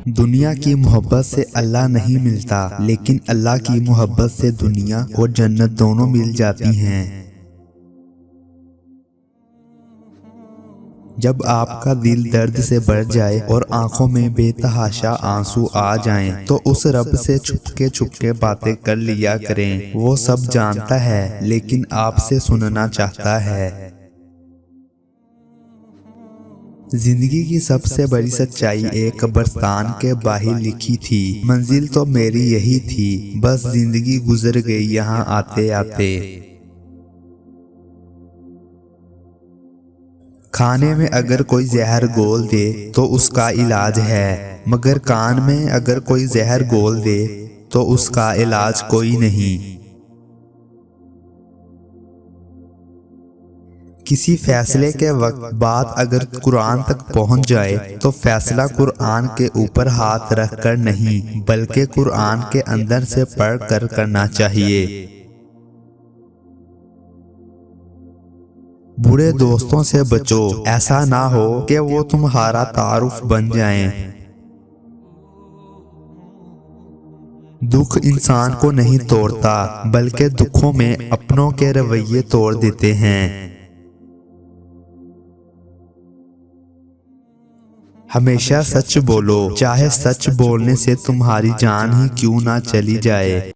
दुनिया की मोहब्बत से अल्लाह नहीं मिलता, लेकिन अल्लाह की मोहब्बत से दुनिया और जन्नत दोनों मिल जाती हैं। जब आपका दिल दर्द से भर जाए और आंखों में बेतहाशा आंसू आ जाएं, तो उस रब से छुपके बातें कर लिया करें। वो सब जानता है, लेकिन आपसे सुनना चाहता है। जिंदगी की सबसे बड़ी सच्चाई एक कब्रिस्तान के बाहर लिखी थी। मंजिल तो मेरी यही थी, बस जिंदगी गुजर गई यहाँ आते आते। खाने में अगर कोई जहर घोल दे तो उसका इलाज है, मगर कान में अगर कोई जहर घोल दे तो उसका इलाज कोई नहीं। किसी फैसले के वक्त बात अगर कुरान तक पहुंच जाए तो फैसला कुरान के ऊपर हाथ रखकर नहीं, बल्कि कुरान के अंदर से पढ़ कर करना चाहिए। बुरे दोस्तों से बचो, ऐसा ना हो कि वो तुम्हारा तारुफ बन जाएं। दुख इंसान को नहीं तोड़ता, बल्कि दुखों में अपनों के रवैये तोड़ देते हैं। हमेशा सच बोलो, चाहे सच बोलने से तुम्हारी जान ही क्यों ना चली जाए।